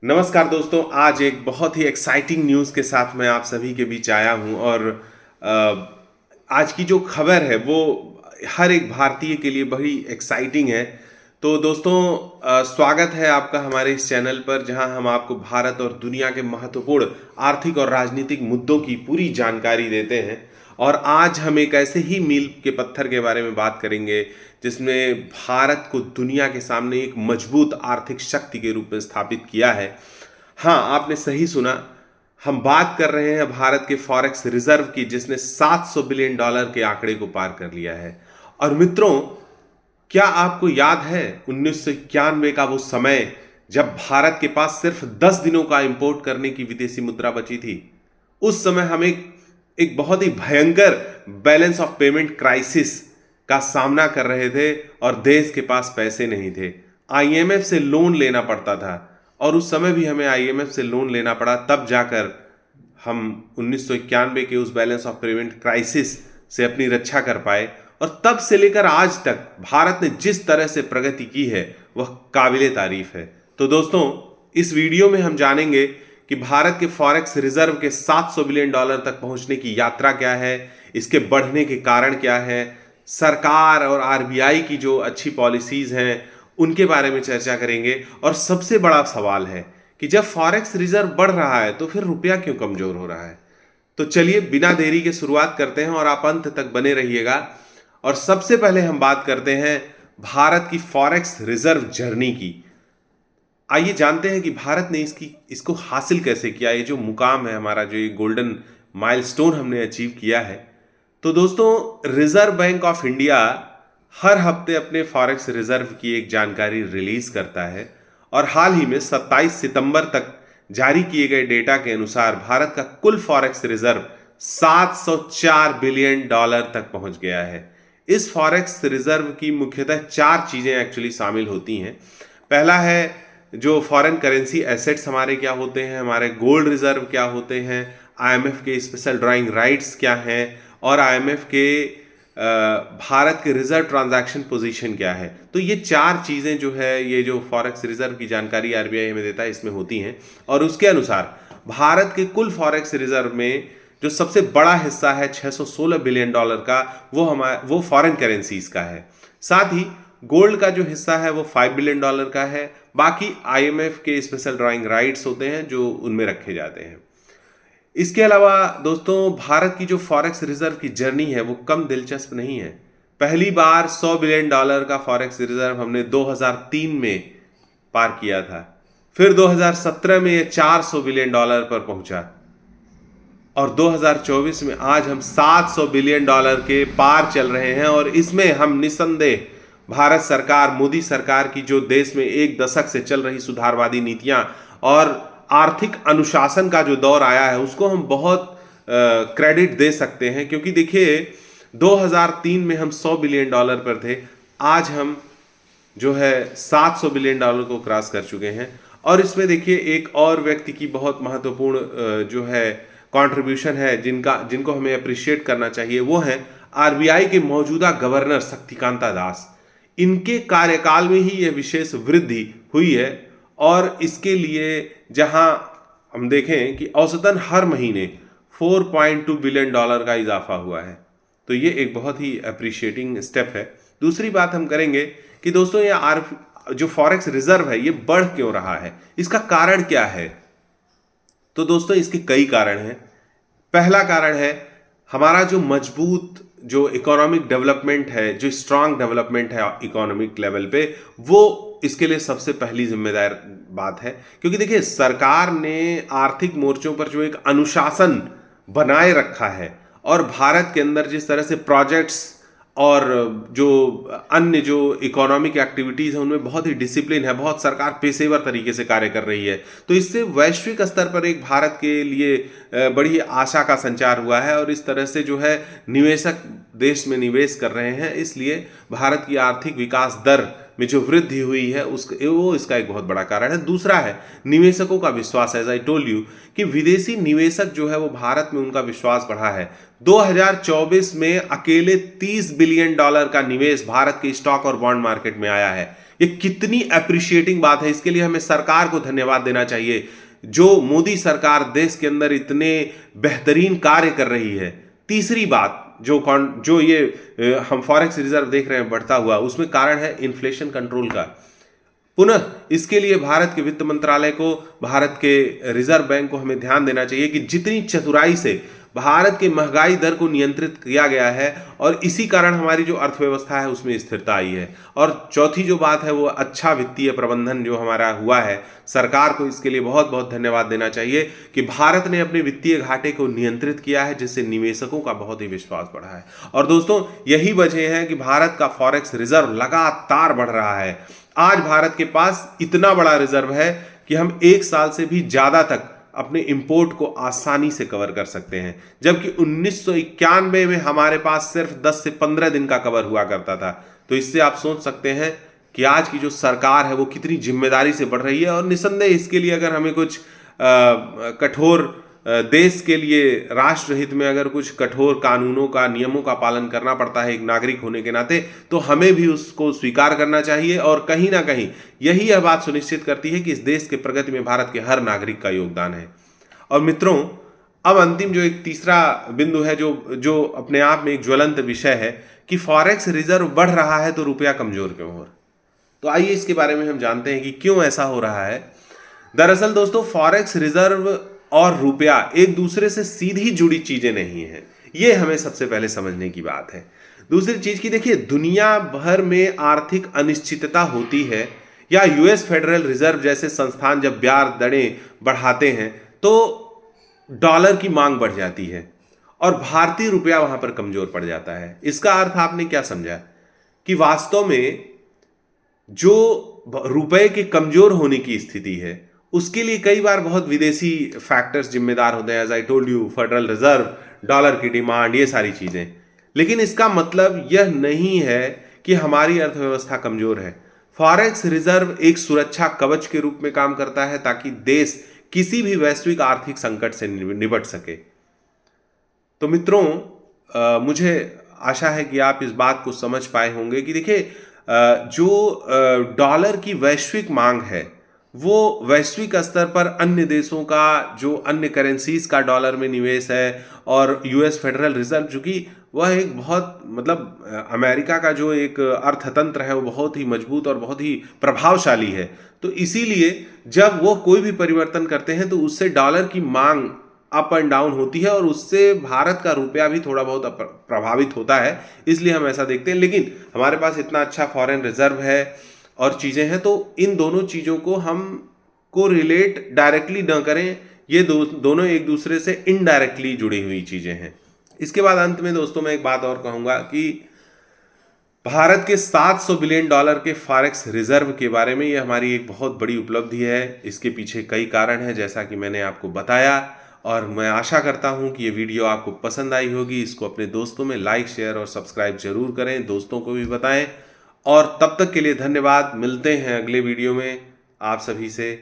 नमस्कार दोस्तों, आज एक बहुत ही एक्साइटिंग न्यूज़ के साथ मैं आप सभी के बीच आया हूं और आज की जो खबर है वो हर एक भारतीय के लिए बड़ी एक्साइटिंग है। तो दोस्तों, स्वागत है आपका हमारे इस चैनल पर, जहां हम आपको भारत और दुनिया के महत्वपूर्ण आर्थिक और राजनीतिक मुद्दों की पूरी जानकारी देते हैं। और आज हम एक ऐसे ही मील के पत्थर के बारे में बात करेंगे जिसमें भारत को दुनिया के सामने एक मजबूत आर्थिक शक्ति के रूप में स्थापित किया है। हाँ, आपने सही सुना। हम बात कर रहे हैं भारत के फॉरेक्स रिजर्व की, जिसने $700 बिलियन के आंकड़े को पार कर लिया है। और मित्रों, क्या आपको याद है 1991 का वो समय जब भारत के पास सिर्फ 10 दिनों का इंपोर्ट करने की विदेशी मुद्रा बची थी? उस समय हम एक बहुत ही भयंकर बैलेंस ऑफ पेमेंट क्राइसिस का सामना कर रहे थे और देश के पास पैसे नहीं थे। आईएमएफ से लोन लेना पड़ता था और उस समय भी हमें आईएमएफ से लोन लेना पड़ा, तब जाकर हम 1991 के उस बैलेंस ऑफ पेमेंट क्राइसिस से अपनी रक्षा कर पाए। और तब से लेकर आज तक भारत ने जिस तरह से प्रगति की है वह काबिले तारीफ है। तो दोस्तों, इस वीडियो में हम जानेंगे कि भारत के फॉरेक्स रिजर्व के $700 बिलियन तक पहुंचने की यात्रा क्या है, इसके बढ़ने के कारण क्या है, सरकार और आरबीआई की जो अच्छी पॉलिसीज हैं उनके बारे में चर्चा करेंगे। और सबसे बड़ा सवाल है कि जब फॉरेक्स रिजर्व बढ़ रहा है तो फिर रुपया क्यों कमजोर हो रहा है? तो चलिए बिना देरी के शुरुआत करते हैं और आप अंत तक बने रहिएगा। और सबसे पहले हम बात करते हैं भारत की फॉरेक्स रिजर्व जर्नी की। आइए जानते हैं कि भारत ने इसको हासिल कैसे किया। ये जो मुकाम है हमारा, जो ये गोल्डन माइलस्टोन हमने अचीव किया है। तो दोस्तों, रिजर्व बैंक ऑफ इंडिया हर हफ्ते अपने फॉरेक्स रिजर्व की एक जानकारी रिलीज करता है और हाल ही में 27 सितंबर तक जारी किए गए डेटा के अनुसार भारत का कुल फॉरेक्स रिजर्व $704 बिलियन तक पहुंच गया है। इस फॉरेक्स रिजर्व की मुख्यतः चार चीजें एक्चुअली शामिल होती हैं। पहला है जो फॉरेन करेंसी एसेट्स हमारे क्या होते हैं, हमारे गोल्ड रिजर्व क्या होते हैं, आईएमएफ के स्पेशल ड्राइंग राइट्स क्या हैं और आईएमएफ के भारत के रिजर्व ट्रांजैक्शन पोजीशन क्या है। तो ये चार चीज़ें जो है, ये जो फॉरेक्स रिजर्व की जानकारी आरबीआई हमें देता है, इसमें होती हैं। और उसके अनुसार भारत के कुल फॉरेक्स रिजर्व में जो सबसे बड़ा हिस्सा है $616 बिलियन का, वो फॉरेन करेंसीज का है। साथ ही गोल्ड का जो हिस्सा है वो $5 बिलियन का है। बाकी आईएमएफ के स्पेशल ड्राइंग राइट्स होते हैं जो उनमें रखे जाते हैं। इसके अलावा दोस्तों, भारत की जो फॉरेक्स रिजर्व की जर्नी है वो कम दिलचस्प नहीं है। पहली बार $100 बिलियन का फॉरेक्स रिजर्व हमने 2003 में पार किया था। फिर 2017 में ये $400 बिलियन पर पहुंचा और 2024 में आज हम $700 बिलियन के पार चल रहे हैं। और इसमें हम निस्संदेह भारत सरकार, मोदी सरकार की जो देश में एक दशक से चल रही सुधारवादी नीतियां और आर्थिक अनुशासन का जो दौर आया है उसको हम बहुत क्रेडिट दे सकते हैं। क्योंकि देखिए, 2003 में हम $100 बिलियन पर थे, आज हम जो है $700 बिलियन को क्रॉस कर चुके हैं। और इसमें देखिए एक और व्यक्ति की बहुत महत्वपूर्ण जो है कंट्रीब्यूशन है, जिनको हमें अप्रिशिएट करना चाहिए, वो है आरबीआई के मौजूदा गवर्नर शक्तिकांता दास। इनके कार्यकाल में ही यह विशेष वृद्धि हुई है और इसके लिए जहां हम देखें कि औसतन हर महीने $4.2 बिलियन का इजाफा हुआ है, तो ये एक बहुत ही अप्रिशिएटिंग स्टेप है। दूसरी बात हम करेंगे कि दोस्तों, ये जो फॉरेक्स रिजर्व है ये बढ़ क्यों रहा है, इसका कारण क्या है? तो दोस्तों, इसके कई कारण हैं। पहला कारण है हमारा जो मजबूत जो इकोनॉमिक डेवलपमेंट है, जो स्ट्रांग डेवलपमेंट है इकोनॉमिक लेवल पे, वो इसके लिए सबसे पहली जिम्मेदार बात है। क्योंकि देखिए, सरकार ने आर्थिक मोर्चों पर जो एक अनुशासन बनाए रखा है और भारत के अंदर जिस तरह से प्रोजेक्ट्स और जो अन्य जो इकोनॉमिक एक्टिविटीज़ हैं उनमें बहुत ही डिसिप्लिन है, बहुत सरकार पेशेवर तरीके से कार्य कर रही है। तो इससे वैश्विक स्तर पर एक भारत के लिए बड़ी आशा का संचार हुआ है और इस तरह से जो है निवेशक देश में निवेश कर रहे हैं। इसलिए भारत की आर्थिक विकास दर में जो वृद्धि हुई है वो इसका एक बहुत बड़ा कारण है। दूसरा है निवेशकों का विश्वास। एज आई टोल्ड यू कि विदेशी निवेशक जो है वो भारत में उनका विश्वास बढ़ा है। 2024 में अकेले $30 बिलियन का निवेश भारत के स्टॉक और बॉन्ड मार्केट में आया है। ये कितनी अप्रिशिएटिंग बात है। इसके लिए हमें सरकार को धन्यवाद देना चाहिए, जो मोदी सरकार देश के अंदर इतने बेहतरीन कार्य कर रही है। तीसरी बात जो ये हम फॉरेक्स रिजर्व देख रहे हैं बढ़ता हुआ, उसमें कारण है इन्फ्लेशन कंट्रोल का। पुनः इसके लिए भारत के वित्त मंत्रालय को, भारत के रिजर्व बैंक को हमें ध्यान देना चाहिए कि जितनी चतुराई से भारत के महंगाई दर को नियंत्रित किया गया है और इसी कारण हमारी जो अर्थव्यवस्था है उसमें स्थिरता आई है। और चौथी जो बात है वो अच्छा वित्तीय प्रबंधन जो हमारा हुआ है, सरकार को इसके लिए बहुत बहुत धन्यवाद देना चाहिए कि भारत ने अपने वित्तीय घाटे को नियंत्रित किया है, जिससे निवेशकों का बहुत ही विश्वास बढ़ा है। और दोस्तों यही वजह है कि भारत का फॉरेक्स रिजर्व लगातार बढ़ रहा है। आज भारत के पास इतना बड़ा रिजर्व है कि हम 1 साल से भी ज्यादा तक अपने इंपोर्ट को आसानी से कवर कर सकते हैं, जबकि 1991 में हमारे पास सिर्फ 10 से 15 दिन का कवर हुआ करता था। तो इससे आप सोच सकते हैं कि आज की जो सरकार है वो कितनी जिम्मेदारी से बढ़ रही है। और निसंदेह इसके लिए अगर हमें कुछ कठोर देश के लिए राष्ट्र हित में अगर कुछ कठोर कानूनों का, नियमों का पालन करना पड़ता है एक नागरिक होने के नाते, तो हमें भी उसको स्वीकार करना चाहिए। और कहीं ना कहीं यही यह बात सुनिश्चित करती है कि इस देश के प्रगति में भारत के हर नागरिक का योगदान है। और मित्रों, अब अंतिम जो एक तीसरा बिंदु है जो अपने आप में एक ज्वलंत विषय है कि फॉरेक्स रिजर्व बढ़ रहा है तो रुपया कमजोर क्यों हो रहा है। तो आइए इसके बारे में हम जानते हैं कि क्यों ऐसा हो रहा है। दरअसल दोस्तों, फॉरेक्स रिजर्व और रुपया एक दूसरे से सीधी जुड़ी चीजें नहीं है, ये हमें सबसे पहले समझने की बात है। दूसरी चीज की देखिए, दुनिया भर में आर्थिक अनिश्चितता होती है या यूएस फेडरल रिजर्व जैसे संस्थान जब ब्याज दरें बढ़ाते हैं तो डॉलर की मांग बढ़ जाती है और भारतीय रुपया वहां पर कमजोर पड़ जाता है। इसका अर्थ आपने क्या समझा कि वास्तव में जो रुपए के कमजोर होने की स्थिति है उसके लिए कई बार बहुत विदेशी फैक्टर्स जिम्मेदार होते हैं। As I told you, Federal Reserve, dollar की डिमांड, ये सारी चीजें। लेकिन इसका मतलब यह नहीं है कि हमारी अर्थव्यवस्था कमजोर है। फॉरेक्स रिजर्व एक सुरक्षा कवच के रूप में काम करता है ताकि देश किसी भी वैश्विक आर्थिक संकट से निपट सके। तो मित्रों, मुझे आशा है कि आप इस बात को समझ पाए होंगे कि देखिए, जो डॉलर की वैश्विक मांग है वो वैश्विक स्तर पर अन्य देशों का जो अन्य करेंसीज का डॉलर में निवेश है, और यूएस फेडरल रिजर्व चूंकि वह एक बहुत अमेरिका का जो एक अर्थतंत्र है वो बहुत ही मजबूत और बहुत ही प्रभावशाली है। तो इसीलिए जब वो कोई भी परिवर्तन करते हैं तो उससे डॉलर की मांग अप एंड डाउन होती है और उससे भारत का रुपया भी थोड़ा बहुत प्रभावित होता है। इसलिए हम ऐसा देखते हैं। लेकिन हमारे पास इतना अच्छा फॉरेन रिजर्व है और चीज़ें हैं, तो इन दोनों चीज़ों को हम को रिलेट डायरेक्टली न करें। ये दोनों एक दूसरे से इनडायरेक्टली जुड़ी हुई चीज़ें हैं। इसके बाद अंत में दोस्तों मैं एक बात और कहूँगा कि भारत के 700 बिलियन डॉलर के फॉरेक्स रिजर्व के बारे में ये हमारी एक बहुत बड़ी उपलब्धि है। इसके पीछे कई कारण हैं जैसा कि मैंने आपको बताया, और मैं आशा करता हूं कि ये वीडियो आपको पसंद आई होगी। इसको अपने दोस्तों में लाइक, शेयर और सब्सक्राइब जरूर करें, दोस्तों को भी बताएं। और तब तक के लिए धन्यवाद। मिलते हैं अगले वीडियो में आप सभी से।